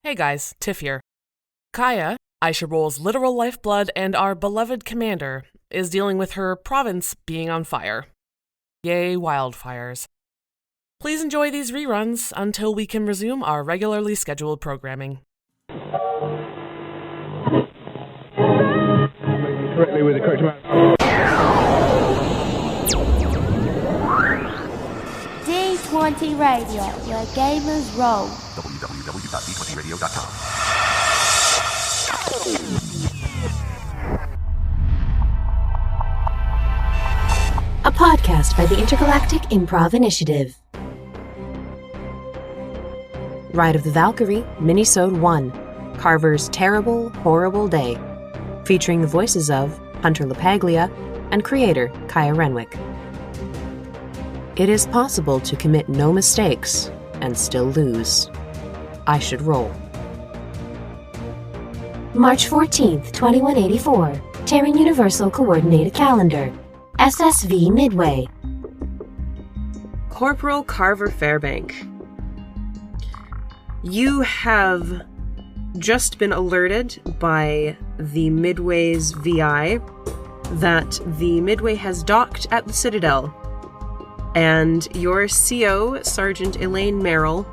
Hey guys, Tiff here. Kaya, Aisha Roll's literal lifeblood and our beloved commander, is dealing with her province being on fire. Yay, wildfires. Please enjoy these reruns until we can resume our regularly scheduled programming. Correctly with the correct amount. D20 Radio, where gamers roll. www.d20radio.com. A podcast by the Intergalactic Improv Initiative. Ride of the Valkyrie, Minisode 1, Carver's Terrible, Horrible Day, featuring the voices of Hunter LaPaglia and creator Kaya Renwick. It is possible to commit no mistakes and still lose. I should roll. March 14th, 2184, Terran Universal Coordinated Calendar, SSV Midway. Corporal Carver Fairbank. You have just been alerted by the Midway's VI that the Midway has docked at the Citadel, and your CO, Sergeant Elaine Merrill,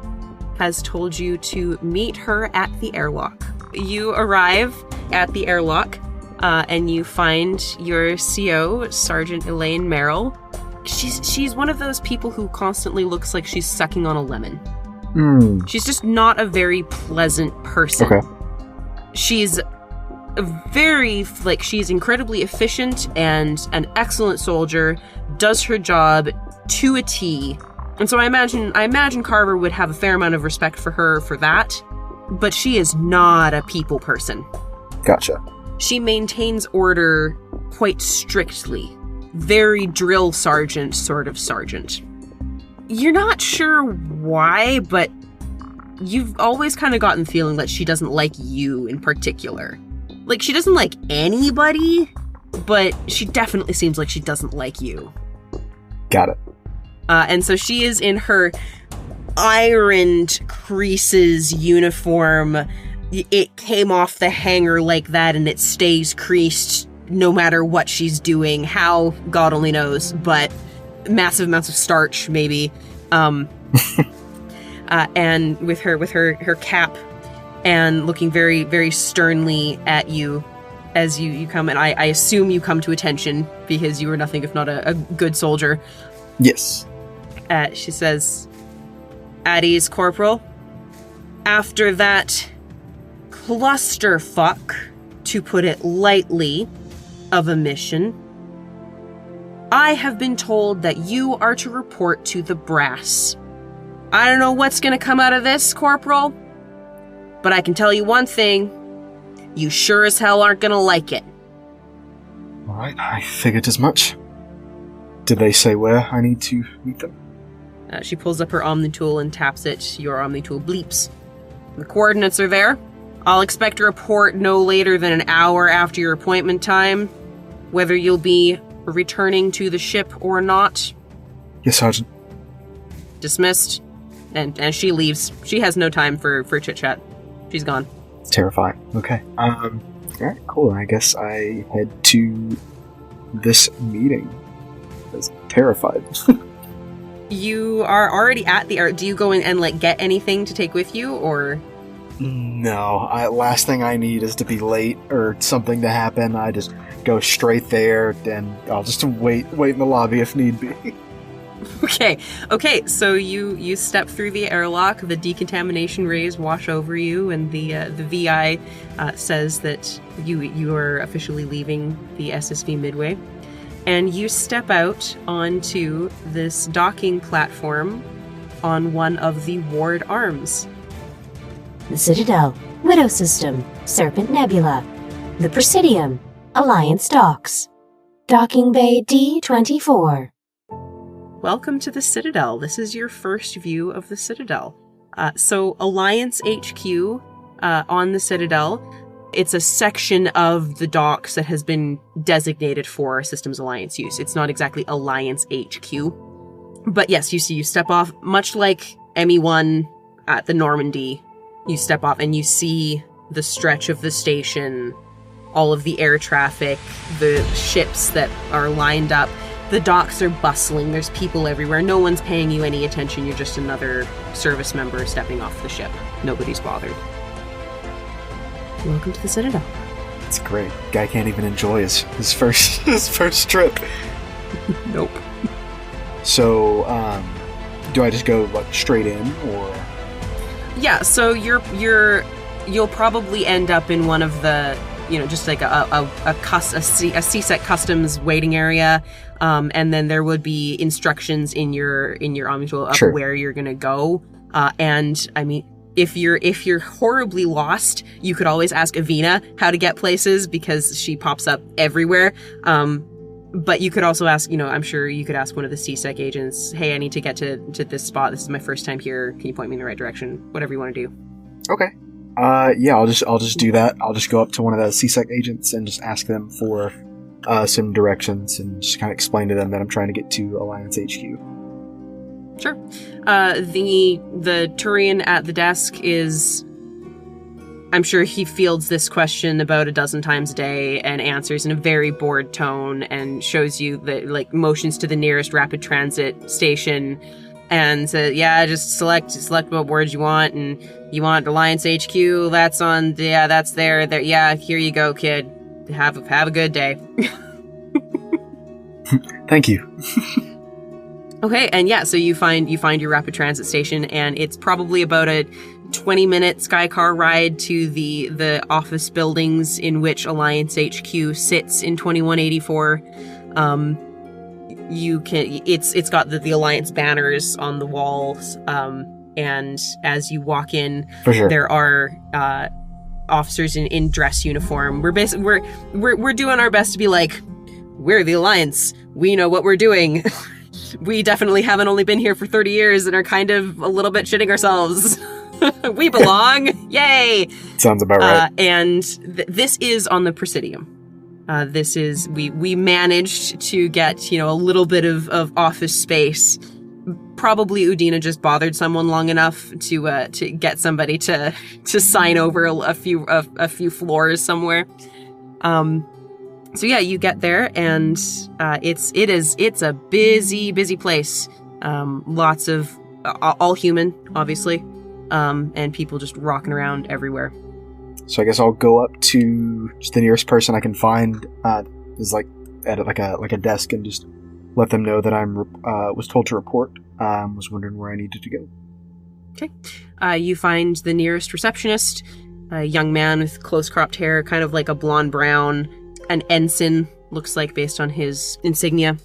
has told you to meet her at the airlock. You arrive at the airlock, and you find your CO, Sergeant Elaine Merrill. She's one of those people who constantly looks like she's sucking on a lemon. She's just not a very pleasant person. Okay. She's she's incredibly efficient and an excellent soldier, does her job to a T. And so I imagine Carver would have a fair amount of respect for her for that, but she is not a people person. Gotcha. She maintains order quite strictly. Very drill sergeant sort of sergeant. You're not sure why, but you've always kind of gotten the feeling that she doesn't like you in particular. Like, she doesn't like anybody, but she definitely seems like she doesn't like you. Got it. And so she is in her ironed creases uniform. It came off the hanger like that, and it stays creased no matter what she's doing. How, God only knows, but massive amounts of starch, maybe. And with her cap, and looking very, very sternly at you as you come, and I assume you come to attention because you are nothing if not a good soldier. Yes. She says, "At ease, Corporal. After that clusterfuck, to put it lightly, of a mission, I have been told that you are to report to the brass. I don't know what's gonna come out of this, Corporal, but I can tell you one thing. You sure as hell aren't gonna like it." Alright, I figured as much. Did they say where I need to meet them? She pulls up her Omni tool and taps it. Your Omni tool bleeps. "The coordinates are there. I'll expect a report no later than an hour after your appointment time, whether you'll be returning to the ship or not." Yes, Sergeant. Dismissed. And she leaves. She has no time for chit-chat. She's gone. It's terrifying. Okay. Alright, cool. I guess I head to this meeting. I was terrified. You are already at the do you go in and get anything to take with you, or? No, last thing I need is to be late or something to happen. I just go straight there, and I'll just wait in the lobby if need be. Okay, so you step through the airlock, the decontamination rays wash over you, and the VI says that you are officially leaving the SSV Midway. And you step out onto this docking platform on one of the ward arms. The Citadel, Widow System, Serpent Nebula, the Presidium, Alliance Docks, Docking Bay D24. Welcome to the Citadel. This is your first view of the Citadel. So Alliance HQ on the Citadel, it's a section of the docks that has been designated for Systems Alliance use. It's not exactly Alliance HQ. But yes, you step off, much like ME1 at the Normandy. You step off and you see the stretch of the station, all of the air traffic, the ships that are lined up. The docks are bustling. There's people everywhere. No one's paying you any attention. You're just another service member stepping off the ship. Nobody's bothered. Welcome to the Citadel. It's great. Guy can't even enjoy his first trip. Nope. So, do I just go like straight in, or? Yeah. So you'll probably end up in one of the, just like a CSEC customs waiting area, and then there would be instructions in your omnitool of where you're gonna go. And I mean, if you're horribly lost, you could always ask Avina how to get places because she pops up everywhere. But you could also ask, I'm sure you could ask one of the CSEC agents, hey, I need to get to this spot. This is my first time here. Can you point me in the right direction? Whatever you want to do. Okay. Yeah, I'll just do that. I'll just go up to one of the CSEC agents and just ask them for some directions and just kind of explain to them that I'm trying to get to Alliance HQ. Sure. The Turian at the desk is, I'm sure he fields this question about a dozen times a day and answers in a very bored tone and shows you the motions to the nearest rapid transit station and says, just select what words you want, and you want Alliance HQ, that's on, that's there, yeah, here you go, kid. Have a good day. Thank you. Okay, and so you find your rapid transit station, and it's probably about a 20-minute Skycar ride to the office buildings in which Alliance HQ sits in 2184. It's got the Alliance banners on the walls, and as you walk in, there are officers in dress uniform. We're doing our best to be like, we're the Alliance. We know what we're doing. We definitely haven't only been here for 30 years and are kind of a little bit shitting ourselves. We belong. Yay. Sounds about right. And this is on the Presidium. This is, we managed to get, a little bit of office space. Probably Udina just bothered someone long enough to get somebody to sign over a few floors somewhere. So yeah, you get there, and it's a busy place. Lots of all human, obviously, and people just rocking around everywhere. So I guess I'll go up to just the nearest person I can find, is like at a desk, and just let them know that was told to report. Was wondering where I needed to go. Okay. You find the nearest receptionist, a young man with close cropped hair, kind of like a blonde brown. An ensign, looks like, based on his insignia.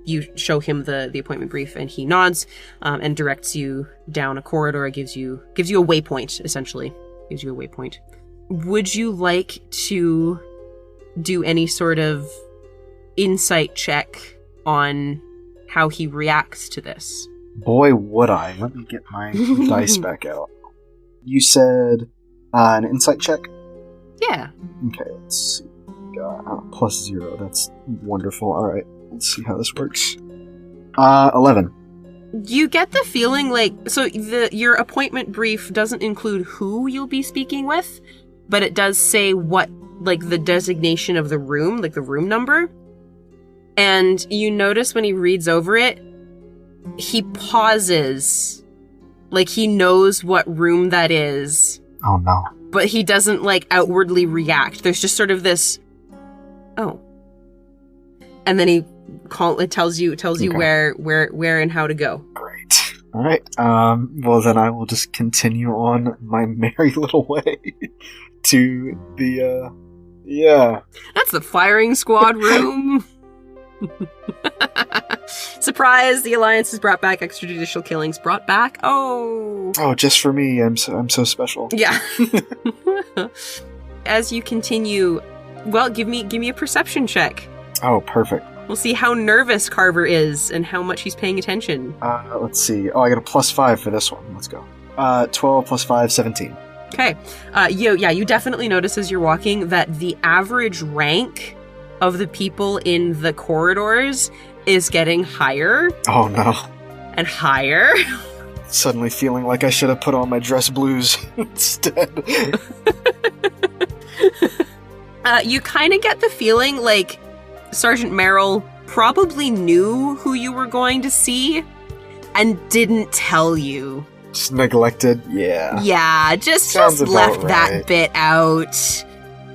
You show him the appointment brief, and he nods and directs you down a corridor. Gives you a waypoint, essentially. Gives you a waypoint. Would you like to do any sort of insight check on how he reacts to this? Boy, would I. Let me get my dice back out. You said an insight check? Yeah. Okay, let's see. +0. That's wonderful. Alright, let's see how this works. 11. You get the feeling your appointment brief doesn't include who you'll be speaking with, but it does say what, the designation of the room, the room number. And you notice when he reads over it, he pauses. He knows what room that is. Oh no. But he doesn't, outwardly react. There's just sort of this, oh. And then it tells you okay. where and how to go. Great. All right. Well, then I will just continue on my merry little way to the That's the firing squad room. Surprise! The Alliance has brought back extrajudicial killings. Brought back? Oh, just for me. I'm so special. Yeah. As you continue, well, give me a perception check. Oh, perfect. We'll see how nervous Carver is and how much he's paying attention. Let's see. Oh, I got a +5 for this one. Let's go. 12 + 5, 17. Okay. You definitely notice as you're walking that the average rank of the people in the corridors is getting higher. Oh, no. And higher. Suddenly feeling like I should have put on my dress blues instead. You kind of get the feeling like Sergeant Merrill probably knew who you were going to see and didn't tell you. Just neglected, yeah. Yeah, just left that bit out.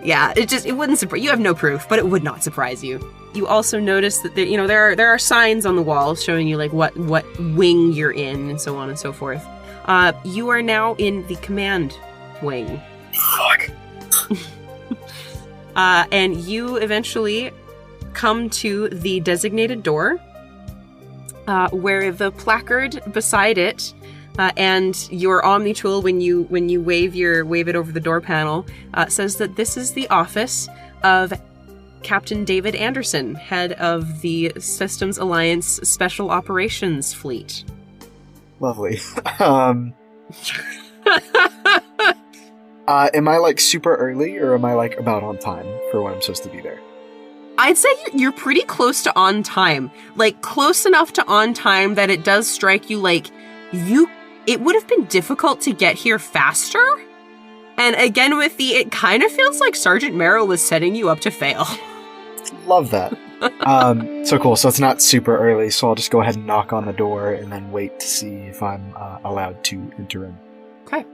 Yeah, it wouldn't surprise you. Have no proof, but it would not surprise you. You also notice that there are signs on the walls showing you like what wing you're in and so on and so forth. You are now in the command wing. Fuck. And you eventually come to the designated door, where the placard beside it, and your Omni tool when you wave it over the door panel, says that this is the office of Captain David Anderson, head of the Systems Alliance Special Operations Fleet. Lovely. Am I like super early, or am I like about on time for when I'm supposed to be there? I'd say you're pretty close to on time. Like, close enough to on time that it does strike you like it would have been difficult to get here faster. And again, it kind of feels like Sergeant Merrill was setting you up to fail. Love that. So cool. So it's not super early, so I'll just go ahead and knock on the door and then wait to see if I'm allowed to enter in. Okay.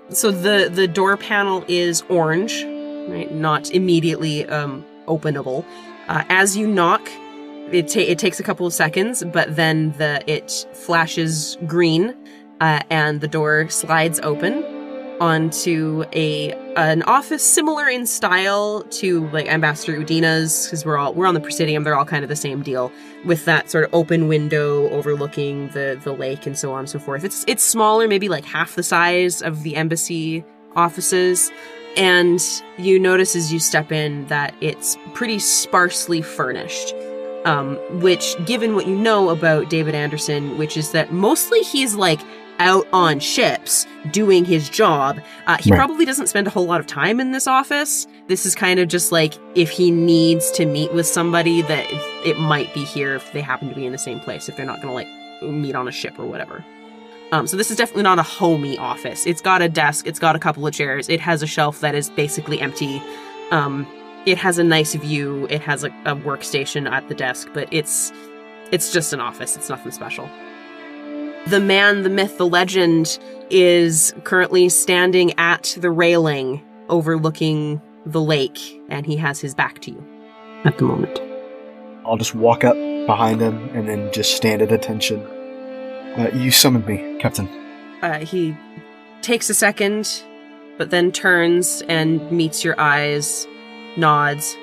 So the door panel is orange, right? Not immediately openable. As you knock, it takes a couple of seconds, but then it flashes green, and the door slides open onto an office similar in style to like Ambassador Udina's, because we're on the Presidium. They're all kind of the same deal, with that sort of open window overlooking the lake and so on and so forth. It's smaller, maybe like half the size of the embassy offices, and you notice as you step in that it's pretty sparsely furnished. Which, given what you know about David Anderson, which is that mostly he's like out on ships doing his job, he probably doesn't spend a whole lot of time in this office. This is kind of just like if he needs to meet with somebody, that it might be here if they happen to be in the same place, if they're not going to like meet on a ship or whatever. So this is definitely not a homey office. It's got a desk, it's got a couple of chairs, it has a shelf that is basically empty. It has a nice view, it has a workstation at the desk, but it's just an office, it's nothing special. The man, the myth, the legend is currently standing at the railing overlooking the lake, and he has his back to you at the moment. I'll just walk up behind him and then just stand at attention. You summoned me, Captain. He takes a second, but then turns and meets your eyes, nods.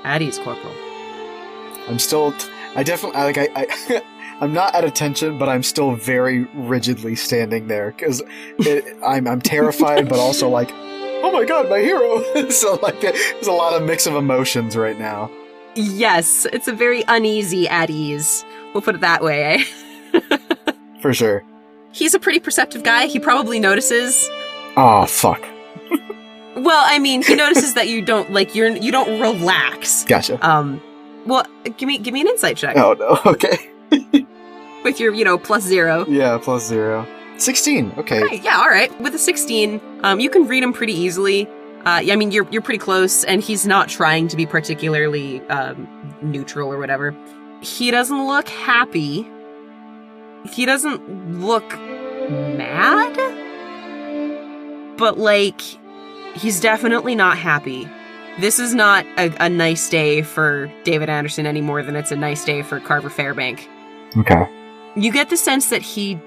At ease, Corporal. I'm still... I'm not at attention, but I'm still very rigidly standing there, because I'm terrified, but also like, oh my god, my hero! So like, there's a lot of mix of emotions right now. Yes, it's a very uneasy at ease. We'll put it that way, eh? For sure. He's a pretty perceptive guy. He probably notices. Oh, fuck. Well, I mean, he notices that you don't, like, you don't relax. Gotcha. Well, give me an insight check. Oh, no, okay. With your, +0. Yeah, +0. 16, okay. Yeah, alright. With a 16, you can read him pretty easily. I mean, you're pretty close, and he's not trying to be particularly, neutral or whatever. He doesn't look happy. He doesn't look mad. But, like, he's definitely not happy. This is not a nice day for David Anderson any more than it's a nice day for Carver Fairbank. Okay. You get the sense that he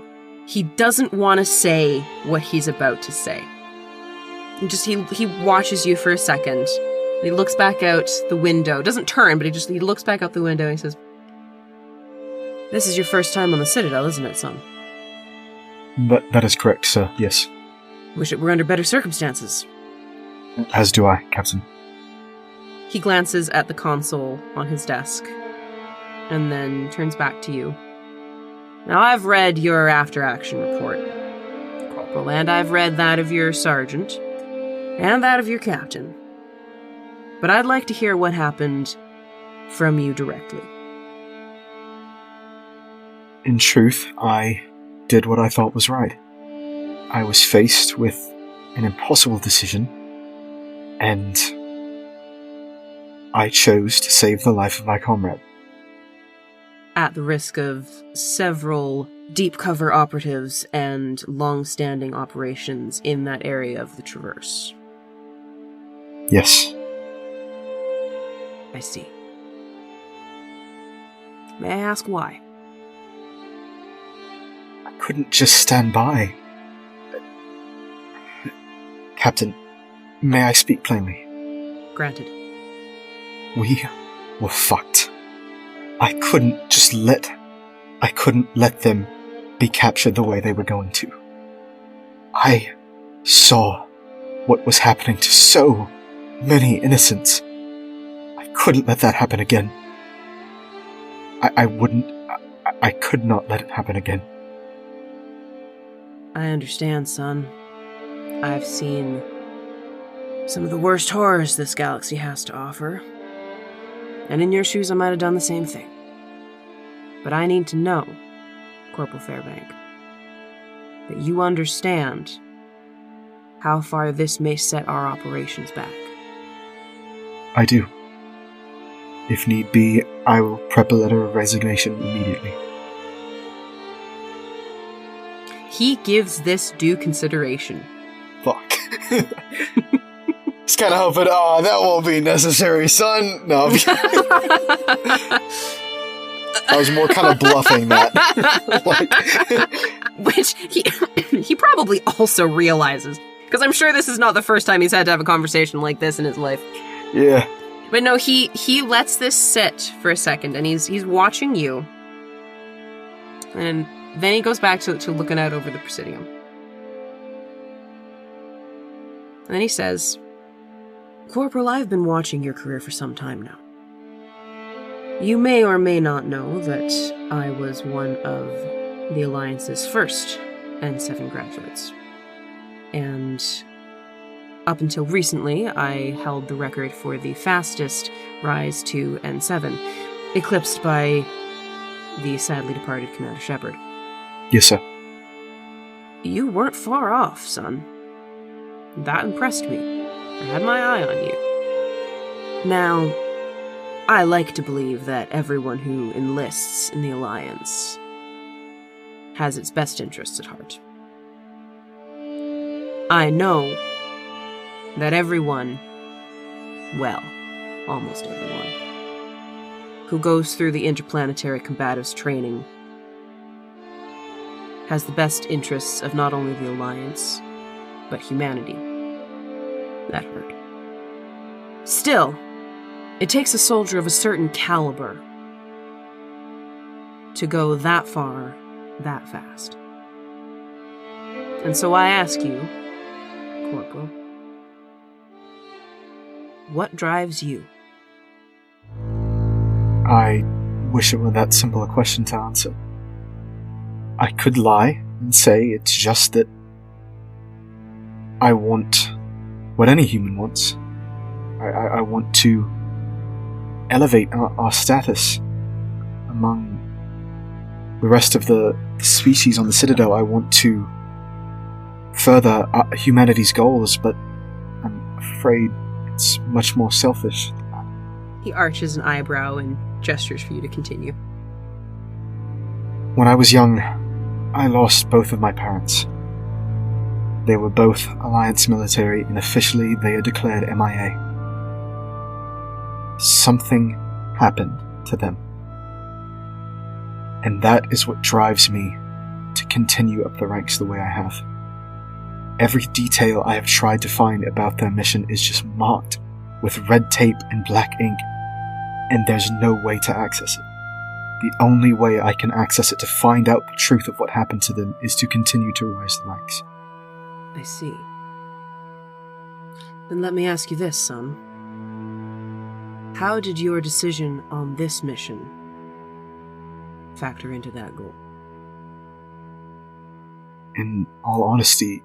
doesn't want to say what he's about to say. He watches you for a second. And he looks back out the window. Doesn't turn, but he looks back out the window and he says, "This is your first time on the Citadel, isn't it, son?" That is correct, sir. Yes. Wish it were under better circumstances. As do I, Captain. He glances at the console on his desk and then turns back to you. "Now, I've read your after-action report, Corporal, and I've read that of your sergeant, and that of your captain. But I'd like to hear what happened from you directly." In truth, I did what I thought was right. I was faced with an impossible decision, and I chose to save the life of my comrade. At the risk of several deep cover operatives and long-standing operations in that area of the Traverse. Yes. I see. May I ask why? I couldn't just stand by. Captain, may I speak plainly? Granted. We were fucked. I couldn't let them be captured the way they were going to. I saw what was happening to so many innocents. I couldn't let that happen again. I could not let it happen again. I understand, son. I've seen some of the worst horrors this galaxy has to offer. And in your shoes, I might have done the same thing. But I need to know, Corporal Fairbank, that you understand how far this may set our operations back. I do. If need be, I will prep a letter of resignation immediately. He gives this due consideration. Fuck. Just kind of hoping, that won't be necessary, son. No, I was more kind of bluffing that. Which he probably also realizes. Because I'm sure this is not the first time he's had to have a conversation like this in his life. Yeah. But no, he lets this sit for a second, and he's watching you. And then he goes back to looking out over the Presidium. And then he says, Corporal, I've been watching your career for some time now. You may or may not know that I was one of the Alliance's first N7 graduates. And up until recently, I held the record for the fastest rise to N7, eclipsed by the sadly departed Commander Shepard. Yes, sir. You weren't far off, son. That impressed me. I had my eye on you. Now, I like to believe that everyone who enlists in the Alliance has its best interests at heart. I know that everyone, well, almost everyone, who goes through the interplanetary combatives training has the best interests of not only the Alliance, but humanity at heart. Still, it takes a soldier of a certain caliber to go that far, that fast. And so I ask you, Corporal, what drives you? I wish it were that simple a question to answer. I could lie and say it's just that I want what any human wants. I want to elevate our status among the rest of the species on the Citadel. I want to further humanity's goals, but I'm afraid it's much more selfish than that. He arches an eyebrow and gestures for you to continue. When I was young, I lost both of my parents. They were both Alliance military, and officially they are declared MIA. Something happened to them. And that is what drives me to continue up the ranks the way I have. Every detail I have tried to find about their mission is just marked with red tape and black ink, and there's no way to access it. The only way I can access it to find out the truth of what happened to them is to continue to rise the ranks. I see. Then let me ask you this, son. How did your decision on this mission factor into that goal? In all honesty,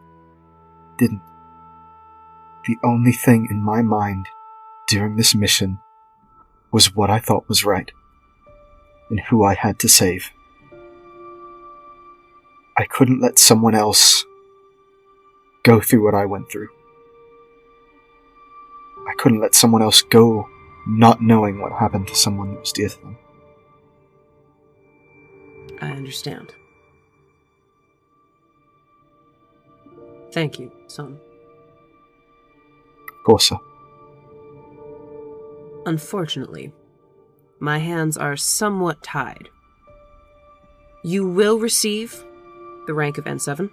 didn't. The only thing in my mind during this mission was what I thought was right, and who I had to save. I couldn't let someone else go through what I went through. I couldn't let someone else go not knowing what happened to someone that was dear to them. I understand. Thank you, son. Of course, sir. Unfortunately, my hands are somewhat tied. You will receive the rank of N7.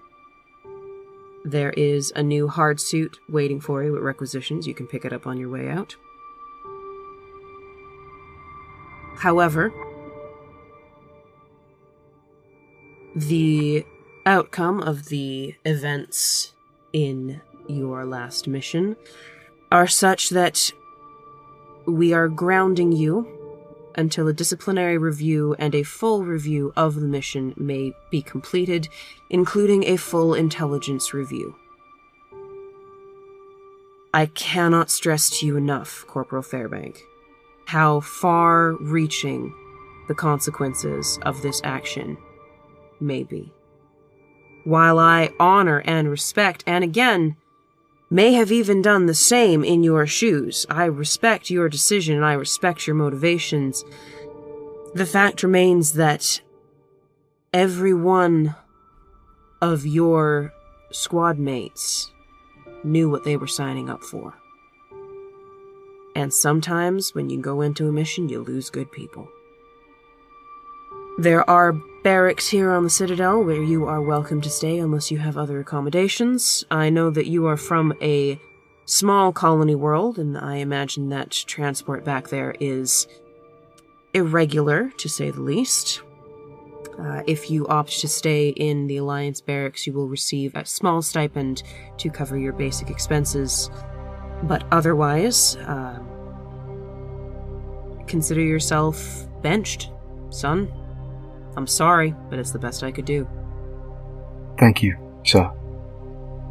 There is a new hard suit waiting for you with requisitions. You can pick it up on your way out. However, the outcome of the events in your last mission are such that we are grounding you until a disciplinary review and a full review of the mission may be completed, including a full intelligence review. I cannot stress to you enough, Corporal Fairbank, how far-reaching the consequences of this action may be. While I honor and respect, and again, may have even done the same in your shoes, I respect your decision and I respect your motivations, the fact remains that every one of your squad mates knew what they were signing up for. And sometimes when you go into a mission, you lose good people. There are barracks here on the Citadel where you are welcome to stay unless you have other accommodations. I know that you are from a small colony world, and I imagine that transport back there is irregular, to say the least. If you opt to stay in the Alliance barracks, you will receive a small stipend to cover your basic expenses. But otherwise, consider yourself benched, son. I'm sorry, but it's the best I could do. Thank you, sir.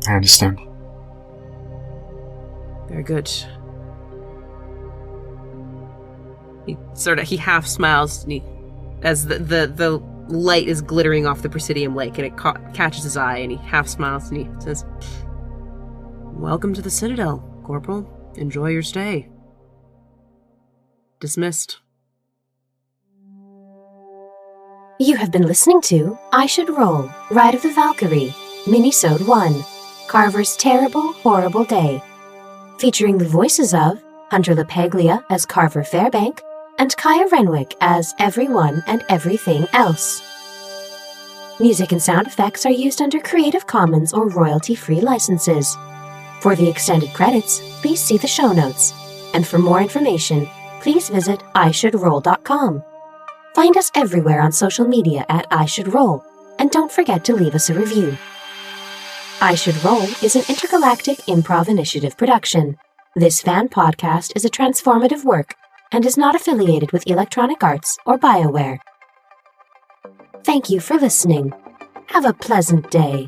I understand. Very good. He half smiles and as the light is glittering off the Presidium Lake and it catches his eye, and he half smiles and he says, "Welcome to the Citadel, Corporal. Enjoy your stay." Dismissed. You have been listening to I Should Roll, Ride of the Valkyrie, Minisode 1, Carver's Terrible, Horrible Day, featuring the voices of Hunter LaPaglia as Carver Fairbank and Kaya Renwick as everyone and everything else. Music and sound effects are used under Creative Commons or royalty-free licenses. For the extended credits, please see the show notes. And for more information, please visit ishouldroll.com. Find us everywhere on social media at I Should Roll, and don't forget to leave us a review. I Should Roll is an Intergalactic Improv Initiative production. This fan podcast is a transformative work and is not affiliated with Electronic Arts or BioWare. Thank you for listening. Have a pleasant day.